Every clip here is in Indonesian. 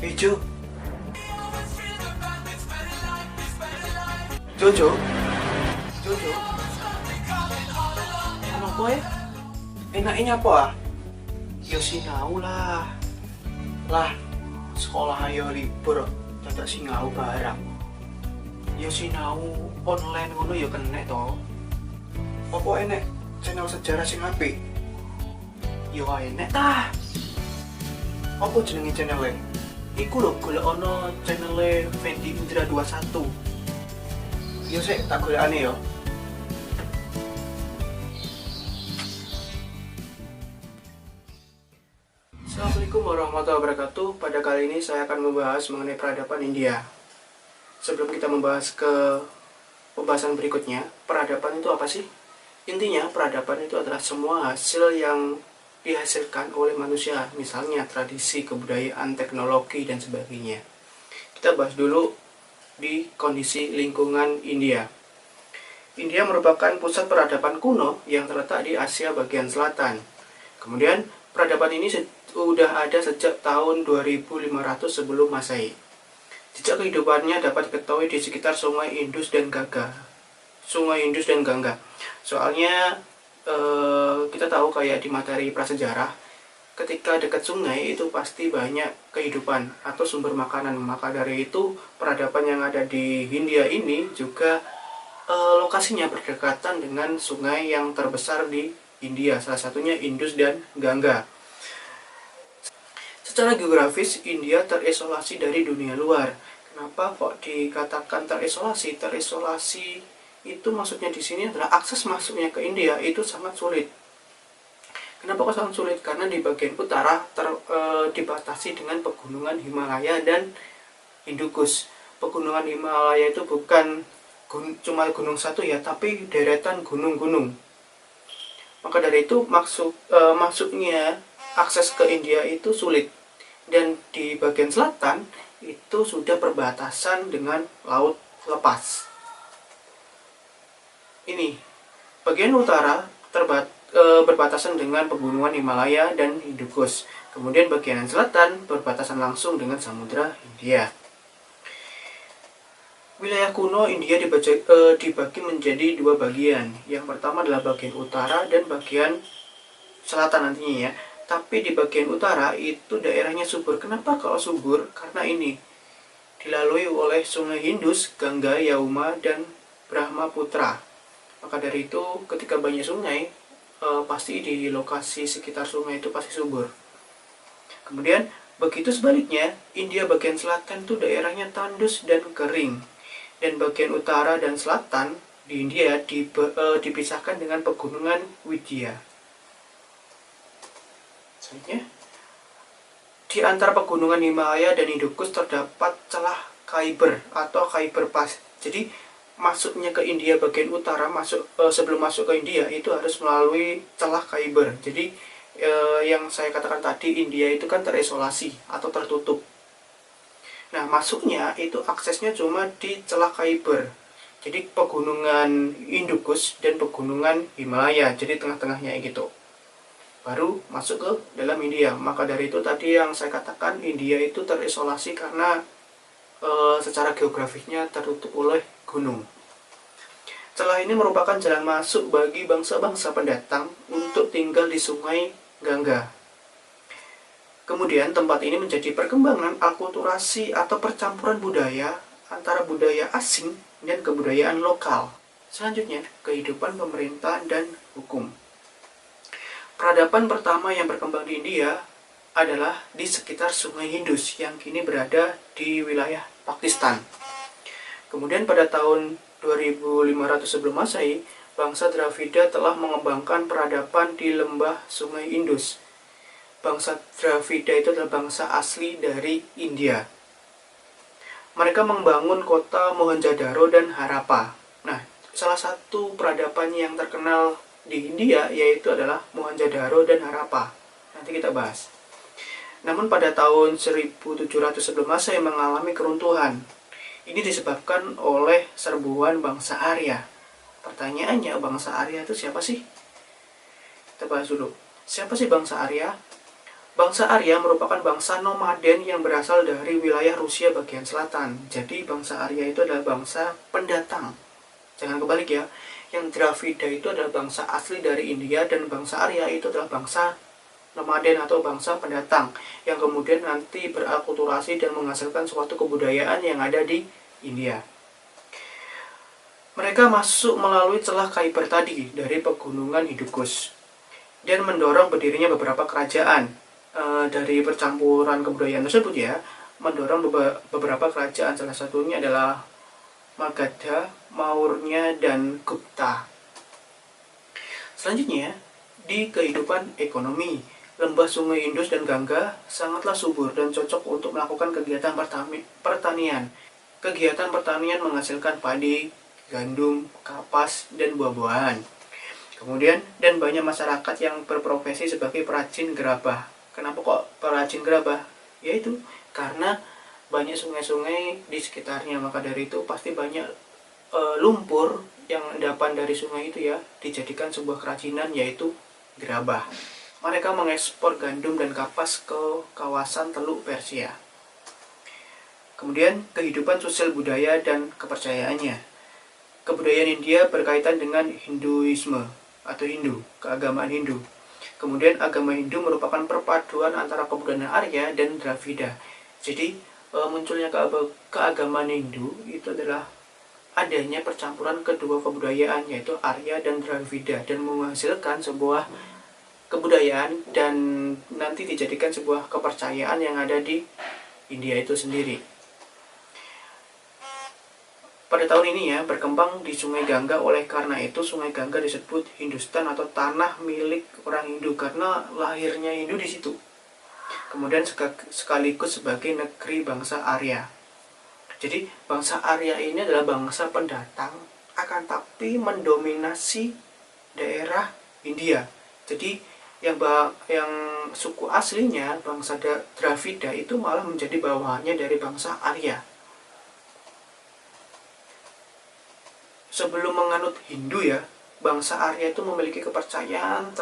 Ijo, Jojo, Jojo, kenapa ya? Enaknya apa ah? Yo sinau lah. Lah, sekolah ayo libur, dadak sinau barang. Yo sinau online ngono yo kena to. Apa enek channel sejarah sing apik? Yo enek tah. Apa jenenge channel-e? Iku lho golek ana channel-e Fendi Indra 21. Yo sik tak golekane yo. Assalamualaikum warahmatullahi wabarakatuh. Pada kali ini saya akan membahas mengenai peradaban India. Sebelum kita membahas ke pembahasan berikutnya, peradaban itu apa sih? Intinya, peradaban itu adalah semua hasil yang dihasilkan oleh manusia, misalnya tradisi, kebudayaan, teknologi, dan sebagainya. Kita bahas dulu di kondisi lingkungan India. India merupakan pusat peradaban kuno yang terletak di Asia bagian selatan. Kemudian, peradaban ini sudah ada sejak tahun 2500 sebelum Masehi. Jejak kehidupannya dapat diketahui di sekitar Sungai Indus dan Gangga. Soalnya kita tahu kayak di materi prasejarah, ketika dekat sungai itu pasti banyak kehidupan atau sumber makanan. Maka dari itu peradaban yang ada di Hindia ini juga lokasinya berdekatan dengan sungai yang terbesar di India, salah satunya Indus dan Gangga. Secara geografis, India terisolasi dari dunia luar. Kenapa kok dikatakan terisolasi? Terisolasi itu maksudnya di sini adalah akses masuknya ke India itu sangat sulit. Kenapa kok sangat sulit? Karena di bagian utara dibatasi dengan pegunungan Himalaya dan Hindukush. Pegunungan Himalaya itu bukan cuma gunung satu ya, tapi deretan gunung-gunung. Maka dari itu masuknya akses ke India itu sulit. Dan di bagian selatan itu sudah perbatasan dengan laut lepas. Ini bagian utara berbatasan dengan pegunungan Himalaya dan Hindukush. Kemudian bagian selatan berbatasan langsung dengan Samudra Hindia. Wilayah kuno India dibagi menjadi dua bagian. Yang pertama adalah bagian utara dan bagian selatan nantinya ya. Tapi di bagian utara itu daerahnya subur. Kenapa kalau subur? Karena ini dilalui oleh Sungai Indus, Gangga, Yamuna, dan Brahmaputra. Maka dari itu ketika banyak sungai, pasti di lokasi sekitar sungai itu pasti subur. Kemudian begitu sebaliknya, India bagian selatan itu daerahnya tandus dan kering. Dan bagian utara dan selatan di India dipisahkan dengan pegunungan Widya. Selanjutnya, di antara pegunungan Himalaya dan Hindukush terdapat celah Khyber atau Khyber Pass. Jadi masuknya ke India bagian utara, sebelum masuk ke India itu harus melalui celah Khyber. Jadi yang saya katakan tadi, India itu kan terisolasi atau tertutup. Nah, masuknya itu aksesnya cuma di celah Khyber. Jadi pegunungan Hindukush dan pegunungan Himalaya, jadi tengah-tengahnya gitu. Baru masuk ke dalam India. Maka dari itu tadi yang saya katakan, India itu terisolasi karena secara geografisnya tertutup oleh gunung. Celah ini merupakan jalan masuk bagi bangsa-bangsa pendatang untuk tinggal di Sungai Gangga. Kemudian tempat ini menjadi perkembangan akulturasi atau percampuran budaya antara budaya asing dan kebudayaan lokal. Selanjutnya, kehidupan pemerintahan dan hukum. Peradaban pertama yang berkembang di India adalah di sekitar Sungai Indus yang kini berada di wilayah Pakistan. Kemudian pada tahun 2500 sebelum Masehi, bangsa Dravida telah mengembangkan peradaban di lembah Sungai Indus. Bangsa Dravida itu adalah bangsa asli dari India. Mereka membangun kota Mohenjo-daro dan Harappa. Nah, salah satu peradaban yang terkenal di India yaitu adalah Mohenjo-daro dan Harappa. Nanti kita bahas. Namun pada tahun 1700 sebelum Masehi mengalami keruntuhan. Ini disebabkan oleh serbuan bangsa Arya. Pertanyaannya, bangsa Arya itu siapa sih? Kita bahas dulu. Siapa sih bangsa Arya? Bangsa Arya merupakan bangsa nomaden yang berasal dari wilayah Rusia bagian selatan. Jadi bangsa Arya itu adalah bangsa pendatang. Jangan kebalik ya. Yang Dravida itu adalah bangsa asli dari India, dan bangsa Arya itu adalah bangsa nomaden atau bangsa pendatang yang kemudian nanti berakulturasi dan menghasilkan suatu kebudayaan yang ada di India. Mereka masuk melalui celah Khyber tadi dari pegunungan Hidukush dan mendorong berdirinya beberapa kerajaan. Dari percampuran kebudayaan tersebut ya, mendorong beberapa kerajaan, salah satunya adalah Magadha, Maurya, dan Gupta. Selanjutnya, di kehidupan ekonomi, lembah sungai Indus dan Gangga sangatlah subur dan cocok untuk melakukan kegiatan pertanian. Kegiatan pertanian menghasilkan padi, gandum, kapas, dan buah-buahan. Kemudian, dan banyak masyarakat yang berprofesi sebagai perajin gerabah. Kenapa kok perajin gerabah? Yaitu karena banyak sungai-sungai di sekitarnya, maka dari itu pasti banyak lumpur yang endapan dari sungai itu ya dijadikan sebuah kerajinan, yaitu gerabah. Mereka mengekspor gandum dan kapas ke kawasan Teluk Persia. Kemudian kehidupan sosial budaya dan kepercayaannya. Kebudayaan India berkaitan dengan Hinduisme atau Hindu, keagamaan Hindu. Kemudian agama Hindu merupakan perpaduan antara kebudayaan Arya dan Dravida. Jadi munculnya keagamaan Hindu itu adalah adanya percampuran kedua kebudayaan, yaitu Arya dan Dravida, dan menghasilkan sebuah kebudayaan dan nanti dijadikan sebuah kepercayaan yang ada di India itu sendiri. Pada tahun ini ya, berkembang di Sungai Gangga. Oleh karena itu Sungai Gangga disebut Hindustan atau tanah milik orang Hindu, karena lahirnya Hindu di situ. Kemudian sekaligus sebagai negeri bangsa Arya. Jadi bangsa Arya ini adalah bangsa pendatang, akan tapi mendominasi daerah India. Jadi yang suku aslinya bangsa Dravida itu malah menjadi bawahannya dari bangsa Arya. Sebelum menganut Hindu ya, bangsa Arya itu memiliki kepercayaan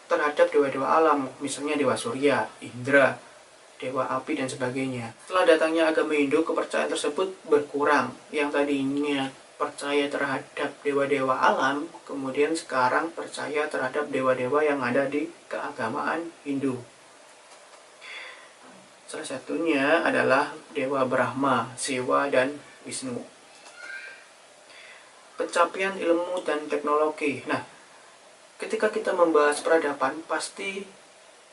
terhadap dewa-dewa alam, misalnya Dewa Surya, Indra, Dewa Api, dan sebagainya. Setelah datangnya agama Hindu, kepercayaan tersebut berkurang. Yang tadinya percaya terhadap dewa-dewa alam, kemudian sekarang percaya terhadap dewa-dewa yang ada di keagamaan Hindu. Salah satunya adalah Dewa Brahma, Siwa, dan Wisnu. Pencapaian ilmu dan teknologi. Nah, ketika kita membahas peradaban, pasti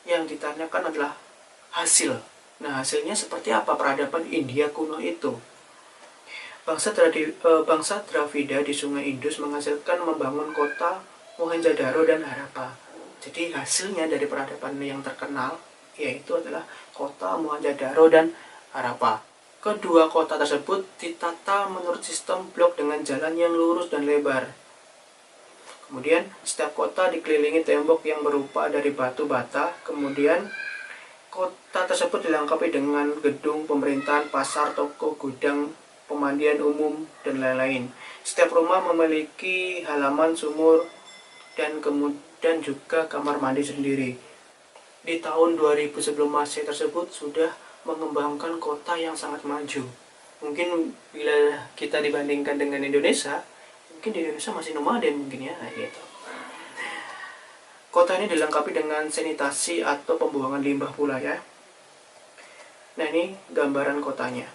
yang ditanyakan adalah hasil. Nah, hasilnya seperti apa peradaban India kuno itu? Bangsa Dravida di Sungai Indus menghasilkan membangun kota Mohenjo-daro dan Harappa. Jadi hasilnya dari peradaban yang terkenal yaitu adalah kota Mohenjo-daro dan Harappa. Kedua kota tersebut ditata menurut sistem blok dengan jalan yang lurus dan lebar. Kemudian setiap kota dikelilingi tembok yang berupa dari batu bata. Kemudian kota tersebut dilengkapi dengan gedung pemerintahan, pasar, toko, gudang, pemandian umum, dan lain-lain. Setiap rumah memiliki halaman, sumur, dan kemudian juga kamar mandi sendiri. Di tahun 2000 sebelum Masehi tersebut sudah mengembangkan kota yang sangat maju. Mungkin bila kita dibandingkan dengan Indonesia, mungkin di Indonesia masih nomaden mungkin ya gitu. Kota ini dilengkapi dengan sanitasi atau pembuangan limbah pula ya. Nah, ini gambaran kotanya.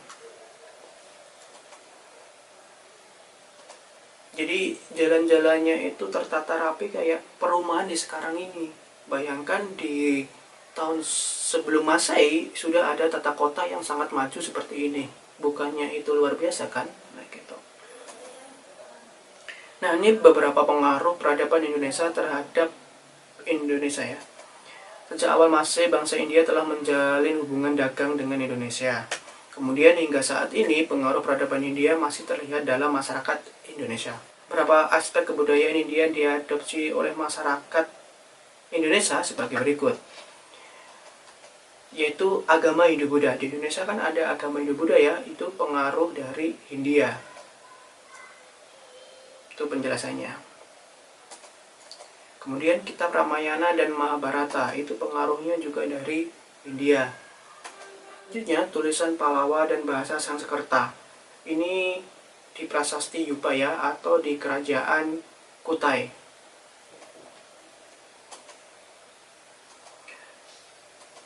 Jadi jalan-jalannya itu tertata rapi kayak perumahan di sekarang ini. Bayangkan di tahun sebelum Masehi sudah ada tata kota yang sangat maju seperti ini. Bukannya itu luar biasa kan? Nah, gitu. Nah, ini beberapa pengaruh peradaban Indonesia terhadap Indonesia ya. Sejak awal Masehi, bangsa India telah menjalin hubungan dagang dengan Indonesia. Kemudian hingga saat ini pengaruh peradaban India masih terlihat dalam masyarakat Indonesia. Beberapa aspek kebudayaan India diadopsi oleh masyarakat Indonesia sebagai berikut, yaitu agama Hindu-Buddha. Di Indonesia kan ada agama Hindu-Buddha ya, itu pengaruh dari India. Itu penjelasannya. Kemudian kitab Ramayana dan Mahabharata itu pengaruhnya juga dari India. Selanjutnya, tulisan Pallava dan bahasa Sanskerta. Ini di Prasasti Upaya atau di Kerajaan Kutai.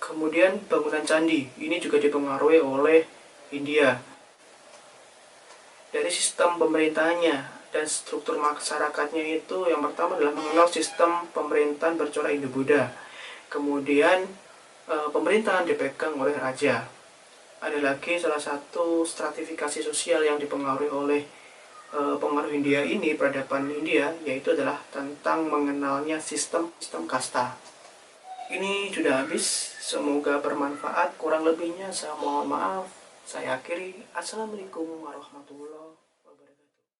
Kemudian bangunan candi, ini juga dipengaruhi oleh India. Dari sistem pemerintahannya dan struktur masyarakatnya itu, yang pertama adalah mengenal sistem pemerintahan bercorak Hindu-Buddha. Kemudian pemerintahan dipegang oleh raja. Ada lagi salah satu stratifikasi sosial yang dipengaruhi oleh pengaruh India ini, peradaban India, yaitu adalah tentang mengenalnya sistem kasta. Ini sudah habis, semoga bermanfaat. Kurang lebihnya saya mohon maaf. Saya akhiri. Assalamualaikum warahmatullahi wabarakatuh.